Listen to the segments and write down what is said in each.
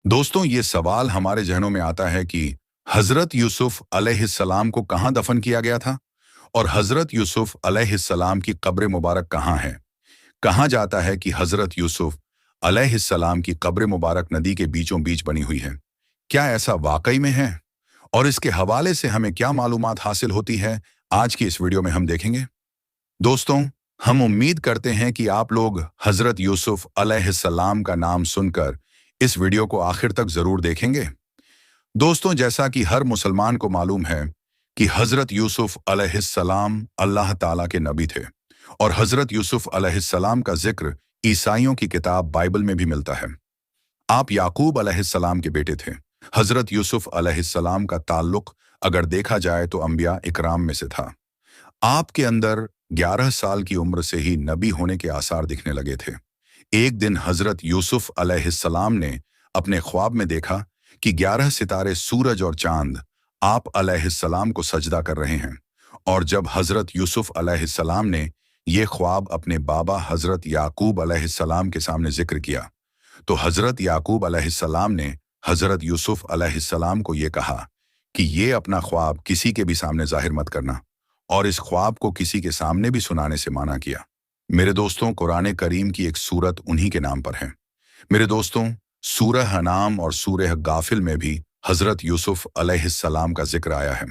दोस्तों, ये सवाल हमारे जहनों में आता है कि हजरत यूसुफ अलैहिस्सलाम को कहाँ दफन किया गया था और हजरत यूसुफ अलैहिस्सलाम की कब्र मुबारक कहाँ है। कहा जाता है कि हजरत यूसुफ अलैहिस्सलाम की कब्र मुबारक नदी के बीचों बीच बनी हुई है। क्या ऐसा वाकई में है और इसके हवाले से हमें क्या मालूमात हासिल होती है, आज की इस वीडियो में हम देखेंगे। दोस्तों, हम उम्मीद करते हैं कि आप लोग हजरत यूसुफ अलैहिस्सलाम का नाम सुनकर इस वीडियो को आखिर तक जरूर देखेंगे। दोस्तों, जैसा कि हर मुसलमान को मालूम है कि हजरत यूसुफ अलैहिस्सलाम अल्लाह ताला के नबी थे और हजरत यूसुफ अलैहिस्सलाम का जिक्र ईसाइयों की किताब बाइबल में भी मिलता है। आप याकूब अलैहिस्सलाम के बेटे थे। हजरत यूसुफ अलैहिस्सलाम का ताल्लुक अगर देखा जाए तो अंबिया इकराम में से था। आपके अंदर 11 साल की उम्र से ही नबी होने के आसार दिखने लगे थे। एक दिन हजरत यूसुफ अलैहिस्सलाम ने अपने ख्वाब में देखा कि 11 सितारे, सूरज और चांद आप अलैहिस्सलाम को सजदा कर रहे हैं। और जब हजरत यूसुफ अलैहिस्सलाम ने ये ख्वाब अपने बाबा हजरत याकूब अलैहिस्सलाम के सामने जिक्र किया, तो हजरत याकूब अलैहिस्सलाम ने हजरत यूसुफ अलैहिस्सलाम को ये कहा कि ये अपना ख्वाब किसी के भी सामने जाहिर मत करना, और इस ख्वाब को किसी के सामने भी सुनाने से मना किया। मेरे दोस्तों, कुरान करीम की एक सूरत उन्हीं के नाम पर है। मेरे दोस्तों, सूरह अनाम और सूरह गाफिल में भी हजरत यूसुफ अलैहिस्सलाम का जिक्र आया है।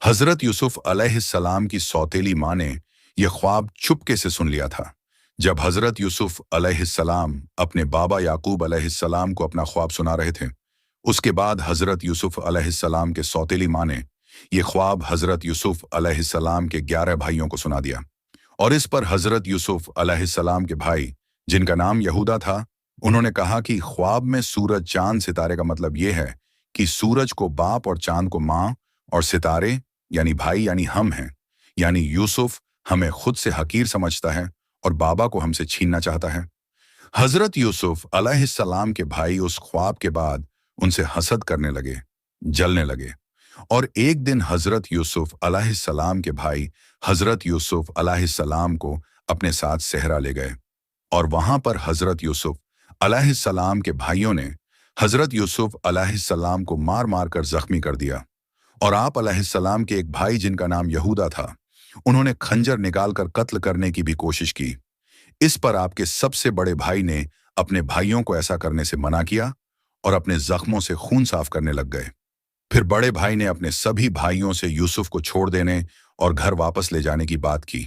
हजरत यूसुफ अलैहिस्सलाम की सौतेली माँ ने यह ख्वाब चुपके से सुन लिया था। जब हजरत यूसुफ अलैहिस्सलाम अपने बाबा याकूब अलैहिस्सलाम को अपना ख्वाब सुना रहे थे, उसके बाद हजरत यूसुफ अलैहिस्सलाम के सौतेली माँ ने यह ख्वाब हजरत यूसुफ अलैहिस्सलाम के 11 भाइयों को सुना दिया। और इस पर हजरत यूसुफ अलैहिस्सलाम के भाई, जिनका नाम यहूदा था, उन्होंने कहा कि ख्वाब में सूरज, चांद, सितारे का मतलब यह है कि सूरज को बाप और चांद को माँ, और सितारे यानी भाई यानी हम हैं। यानी यूसुफ हमें खुद से हकीर समझता है और बाबा को हमसे छीनना चाहता है। हजरत यूसुफ अलैहिस्सलाम के भाई उस ख्वाब के बाद उनसे हसद करने लगे, जलने लगे। और एक दिन हजरत यूसुफ अलैहिस्सलाम के भाई हजरत यूसुफ अलैहिस्सलाम को अपने साथ सहरा ले गए, और वहां पर हजरत यूसुफ अलैहिस्सलाम के भाइयों ने हजरत यूसुफ अलैहिस्सलाम को मार मार कर जख्मी कर दिया। और आप अलैहिस्सलाम के एक भाई, जिनका नाम यहूदा था, उन्होंने खंजर निकालकर कत्ल करने की भी कोशिश की। इस पर आपके सबसे बड़े भाई ने अपने भाइयों को ऐसा करने से मना किया और अपने जख्मों से खून साफ करने लग गए। फिर बड़े भाई ने अपने सभी भाइयों से यूसुफ को छोड़ देने और घर वापस ले जाने की बात की।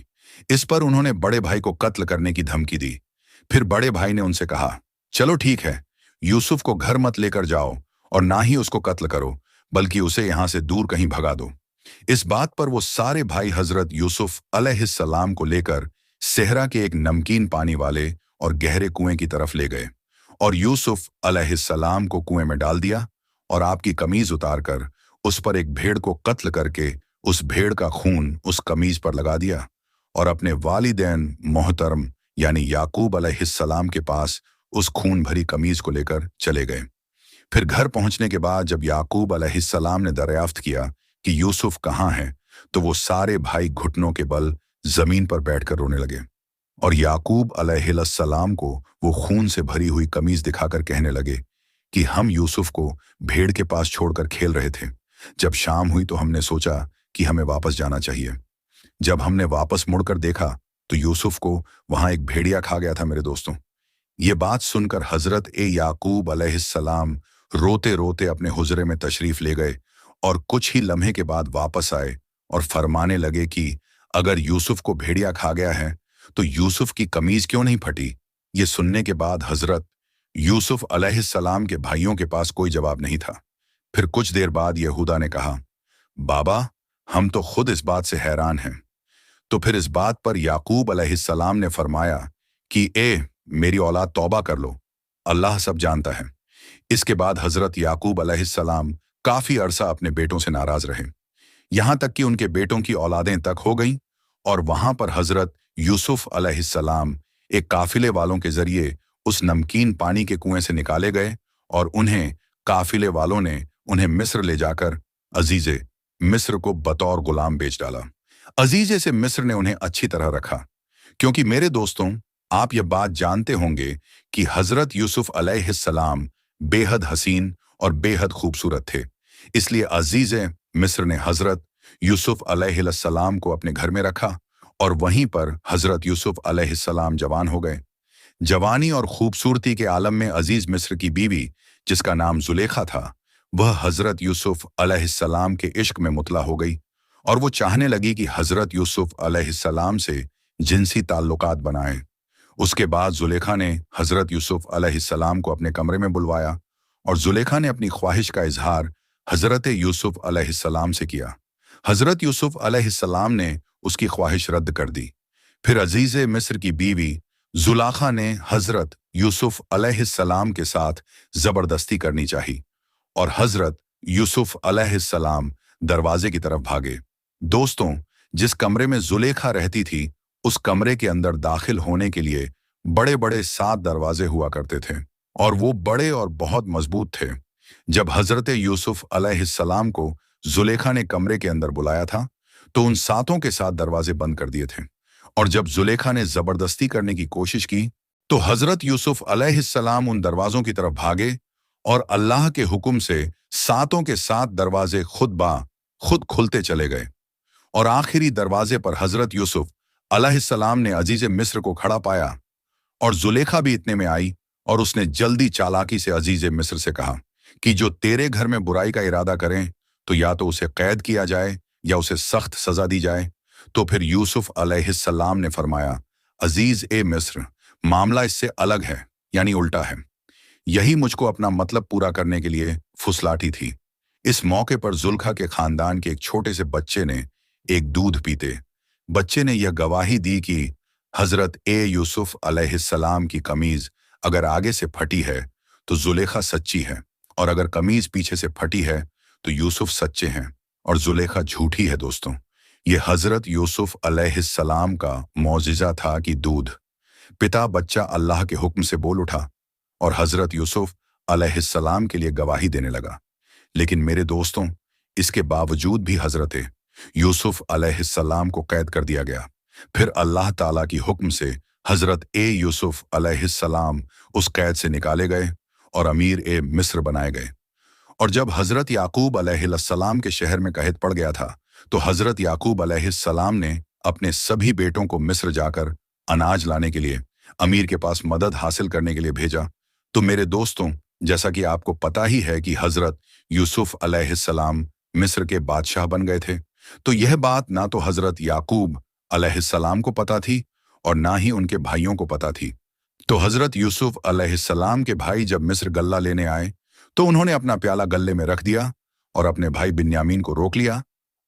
इस पर उन्होंने बड़े भाई को कत्ल करने की धमकी दी। फिर बड़े भाई ने उनसे कहा, चलो ठीक है, यूसुफ को घर मत लेकर जाओ और ना ही उसको कत्ल करो, बल्कि उसे यहां से दूर कहीं भगा दो। इस बात पर वो सारे भाई हजरत यूसुफ अलैहिस्सलाम को लेकर सेहरा के एक नमकीन पानी वाले और गहरे कुएं की तरफ ले गए और यूसुफ अलैहिस्सलाम को कुएं में डाल दिया और आपकी कमीज उतारकर उस पर एक भेड़ को कत्ल करके उस भेड़ का खून उस कमीज पर लगा दिया और अपने वालिदैन मोहतरम यानी याकूब अलैहिस्सलाम के पास उस खून भरी कमीज को लेकर चले गए। फिर घर पहुंचने के बाद जब याकूब अलैहिस्सलाम ने दरियाफ्त किया कि यूसुफ कहाँ है, तो वो सारे भाई घुटनों के बल जमीन पर बैठकर रोने लगे और याकूब अलैहिस्सलाम को वो खून से भरी हुई कमीज दिखाकर कहने लगे कि हम यूसुफ को भेड़ के पास छोड़कर खेल रहे थे। जब शाम हुई तो हमने सोचा कि हमें वापस जाना चाहिए। जब हमने वापस मुड़कर देखा तो यूसुफ को वहां एक भेड़िया खा गया था। मेरे दोस्तों, ये बात सुनकर हजरत याकूब अलैहिस्सलाम रोते रोते अपने हुजरे में तशरीफ ले गए और कुछ ही लम्हे के बाद वापस आए और फरमाने लगे कि अगर यूसुफ को भेड़िया खा गया है तो यूसुफ की कमीज क्यों नहीं फटी। ये सुनने के बाद हजरत यूसुफ अलैहिस्सलाम के भाइयों के पास कोई जवाब नहीं था। फिर कुछ देर बाद यहूदा ने कहा, बाबा, हम तो खुद इस बात से हैरान हैं। तो फिर इस बात पर याकूब अलैहिस्सलाम ने फरमाया कि मेरी औलाद तौबा कर लो, अल्लाह सब जानता है। इसके बाद हजरत याकूब अलैहिस्सलाम काफी अरसा अपने बेटों से नाराज रहे, यहां तक कि उनके बेटों की औलादें तक हो गईं। और वहां पर हजरत यूसुफ अलैहिस्सलाम एक काफिले वालों के जरिए उस नमकीन पानी के कुएं से निकाले गए और उन्हें काफिले वालों ने उन्हें मिस्र ले जाकर अजीजे मिस्र को बतौर गुलाम बेच डाला। अजीजे से मिस्र ने उन्हें अच्छी तरह रखा, क्योंकि मेरे दोस्तों, आप यह बात जानते होंगे कि हजरत यूसुफ अलैहिस्सलाम बेहद हसीन और बेहद खूबसूरत थे। इसलिए अजीज मिस्र ने हजरत यूसुफ अलैहिस्सलाम को अपने घर में रखा और वहीं पर हजरत यूसुफ अलैहिस्सलाम जवान हो गए। जवानी और खूबसूरती के आलम में अजीज मिस्र की बीवी, जिसका नाम जुलेखा था, वह हजरत यूसुफ अलैहिस्सलाम के इश्क में मुतला हो गई और वो चाहने लगी कि हजरत यूसुफ अलैहिस्सलाम से जिनसी ताल्लुकात बनाए। उसके बाद जुलेखा ने हजरत यूसुफ अलैहिस्सलाम को अपने कमरे में बुलवाया और जुलेखा ने अपनी ख्वाहिश का इजहार हजरत यूसुफ अलैहिस्सलाम से किया। हजरत यूसुफ अलैहिस्सलाम ने उसकी ख्वाहिश रद्द कर दी। फिर अजीज मिस्र की बीवी जुलाखा ने हजरत यूसुफ अलैहिस्सलाम के साथ जबरदस्ती करनी चाहिए और हजरत यूसुफ अलैहिस्सलाम दरवाजे की तरफ भागे। दोस्तों, जिस कमरे में जुलेखा रहती थी, उस कमरे के अंदर दाखिल होने के लिए बड़े बड़े 7 दरवाजे हुआ करते थे और वो बड़े और बहुत मजबूत थे। जब हजरत यूसुफ अलैहिस्सलाम को जुलेखा ने कमरे के अंदर बुलाया था, तो उन 7 के 7 दरवाजे बंद कर दिए थे और जब जुलेखा ने जबरदस्ती करने की कोशिश की, तो हजरत यूसुफ अलैहिस्सलाम उन दरवाजों की तरफ भागे और अल्लाह के हुक्म से 7 के 7 दरवाजे खुद खुलते चले गए और आखिरी दरवाजे पर हजरत यूसुफ अलैहिस्सलाम ने अजीज मिस्र को खड़ा पाया और जुलेखा भी इतने में आई और उसने जल्दी चालाकी से अजीज मिस्र से कहा कि जो तेरे घर में बुराई का इरादा करें, तो या तो उसे कैद किया जाए या उसे सख्त सजा दी जाए। तो फिर यूसुफ अलैहिस्सलाम ने फरमाया, अजीज मिस्र, मामला इससे अलग है, यानी उल्टा है। यही मुझको अपना मतलब पूरा करने के लिए फुसलाटी थी। इस मौके पर जुल्खा के खानदान के एक छोटे से बच्चे ने एक दूध पीते बच्चे ने यह गवाही दी कि हजरत यूसुफ अलैहिस्सलाम की कमीज अगर आगे से फटी है तो जुलेखा सच्ची है, और अगर कमीज पीछे से फटी है तो यूसुफ सच्चे हैं और जुलेखा झूठी है। दोस्तों, ये हजरत यूसुफ अलैहिस्सलाम का मौजिजा था कि दूध पिता बच्चा अल्लाह के हुक्म से बोल उठा और हजरत यूसुफ अलैहिस्सलाम के लिए गवाही देने लगा। लेकिन मेरे दोस्तों, इसके बावजूद भी हजरत यूसुफ अलैहिस्सलाम को कैद कर दिया गया। फिर अल्लाह ताला की हुक्म से हजरत यूसुफ अलैहिस्सलाम उस कैद से निकाले गए और अमीर मिस्र बनाए गए। और जब हजरत याकूब अलैहिस्सलाम के शहर में कहत पड़ गया था, तो हजरत याकूब अलैहिस्सलाम ने अपने सभी बेटों को मिस्र जाकर अनाज लाने के लिए अमीर के पास मदद हासिल करने के लिए भेजा। तो मेरे दोस्तों, जैसा कि आपको पता ही है कि हजरत यूसुफ अलैहिस्सलाम मिस्र के बादशाह बन गए थे, तो यह बात ना तो हजरत याकूब अलैहिस्सलाम को पता थी और ना ही उनके भाइयों को पता थी। तो हजरत यूसुफ अलैहिस्सलाम के भाई जब मिस्र गल्ला लेने आए, तो उन्होंने अपना प्याला गल्ले में रख दिया और अपने भाई बिन्यामीन को रोक लिया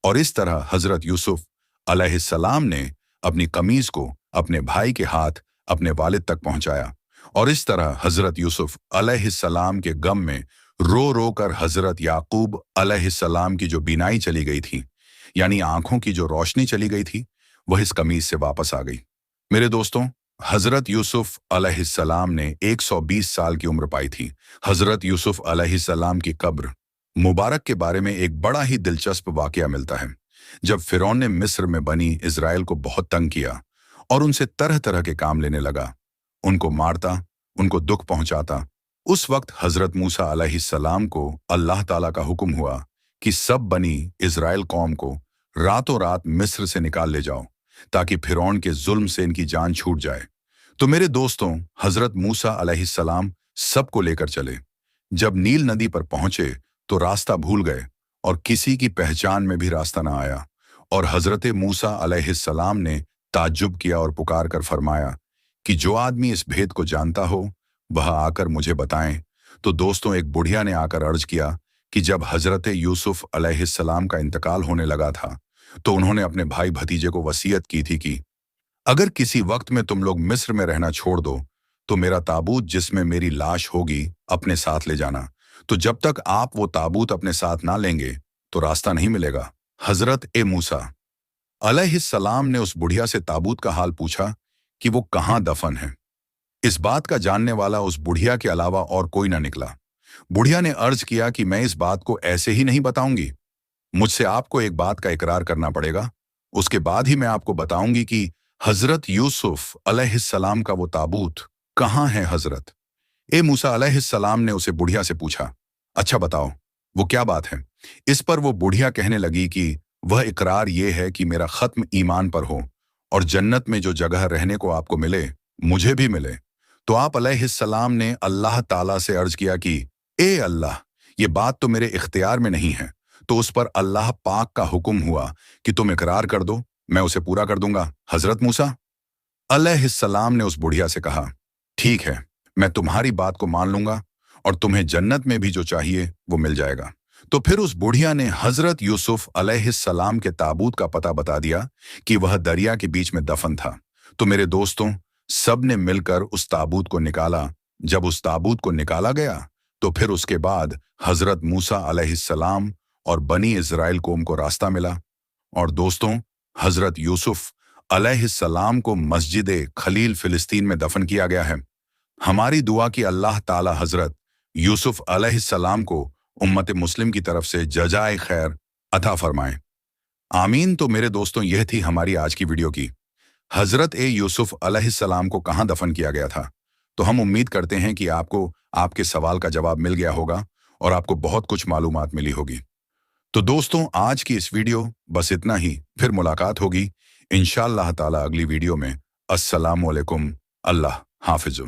और इस तरह हजरत यूसुफ अलैहिस्सलाम ने अपनी कमीज को अपने भाई के हाथ अपने वालिद तक पहुंचाया और इस तरह हजरत यूसुफ अलैहिस्सलाम के गम में रो रो कर हजरत याकूब अलैहिस्सलाम की जो बीनाई चली गई थी, यानी आंखों की जो रोशनी चली गई थी, वह इस कमीज से वापस आ गई। मेरे दोस्तों, हजरत यूसुफ अलैहिस्सलाम ने 120 साल की उम्र पाई थी। हजरत यूसुफ अलैहिस्सलाम की कब्र मुबारक के बारे में एक बड़ा ही दिलचस्प वाकया मिलता है। जब फिरौन ने मिस्र में बनी इजराइल को बहुत तंग किया और उनसे तरह तरह के काम लेने लगा, उनको मारता, उनको दुख पहुंचाता, उस वक्त हजरत मूसा अलैहिस्सलाम को अल्लाह ताला का हुक्म हुआ कि सब बनी इजराइल कौम को रातों रात मिस्र से निकाल ले जाओ ताकि फिरौन के जुल्म से इनकी जान छूट जाए। तो मेरे दोस्तों, हजरत मूसा अलैहिस्सलाम सबको लेकर चले। जब नील नदी पर पहुंचे तो रास्ता भूल गए और किसी की पहचान में भी रास्ता ना आया और हजरत मूसा अलैहिस्सलाम ने ताज्जुब किया और पुकार कर फरमाया कि जो आदमी इस भेद को जानता हो वह आकर मुझे बताएं। तो दोस्तों, एक बुढ़िया ने आकर अर्ज किया कि जब हजरत यूसुफ अलैहिस्सलाम का इंतकाल होने लगा था, तो उन्होंने अपने भाई भतीजे को वसीयत की थी कि अगर किसी वक्त में तुम लोग मिस्र में रहना छोड़ दो तो मेरा ताबूत जिसमें मेरी लाश होगी अपने साथ ले जाना। तो जब तक आप वो ताबूत अपने साथ ना लेंगे तो रास्ता नहीं मिलेगा। हजरत मूसा अलैहिस्सलाम ने उस बुढ़िया से ताबूत का हाल पूछा कि वो कहाँ दफन है। इस बात का जानने वाला उस बुढ़िया के अलावा और कोई ना निकला। बुढ़िया ने अर्ज किया कि मैं इस बात को ऐसे ही नहीं बताऊंगी, मुझसे आपको एक बात का इकरार करना पड़ेगा, उसके बाद ही मैं आपको बताऊंगी कि हजरत यूसुफ अलैहिस्सलाम का वो ताबूत कहाँ है। हजरत मूसा अलैहिस्सलाम ने उसे बुढ़िया से पूछा, अच्छा बताओ, वो क्या बात है? इस पर वो बुढ़िया कहने लगी कि वह इकरार ये है कि मेरा खत्म ईमान पर हो और जन्नत में जो जगह रहने को आपको मिले, मुझे भी मिले। तो आप अलैहिस्सलाम ने अल्लाह ताला से अर्ज किया कि ए अल्लाह, ये बात तो मेरे इख्तियार में नहीं है। तो उस पर अल्लाह पाक का हुक्म हुआ कि तुम इकरार कर दो, मैं उसे पूरा कर दूंगा। हजरत मूसा अलैहिस्सलाम ने उस बुढ़िया से कहा, ठीक है, मैं तुम्हारी बात को मान लूंगा और तुम्हें जन्नत में भी जो चाहिए वो मिल जाएगा। तो फिर उस बुढ़िया ने हजरत यूसुफ अलैहिस्सलाम के ताबूत का पता बता दिया कि वह दरिया के बीच में दफन था। तो मेरे दोस्तों, सब ने मिलकर उस ताबूत को निकाला। जब उस ताबूत को निकाला गया तो फिर उसके बाद हजरत मूसा अलैहिस्सलाम और बनी इज़राइल कौम को रास्ता मिला। और दोस्तों, हजरत यूसुफ अलैहिस्सलाम को मस्जिद खलील फिलिस्तीन में दफन किया गया है। हमारी दुआ कि अल्लाह ताला हजरत यूसुफ अलैहिस्सलाम को उम्मत मुस्लिम की तरफ से जजाए खैर अता फरमाए। आमीन। तो मेरे दोस्तों, यह थी हमारी आज की वीडियो की हजरत यूसुफ अलैहिस्सलाम को कहाँ दफन किया गया था। तो हम उम्मीद करते हैं कि आपको आपके सवाल का जवाब मिल गया होगा और आपको बहुत कुछ मालूमात मिली होगी। तो दोस्तों, आज की इस वीडियो बस इतना ही। फिर मुलाकात होगी इंशाअल्लाह ताला अगली वीडियो में। अस्सलामु अलैकुम। अल्लाह हाफिज़।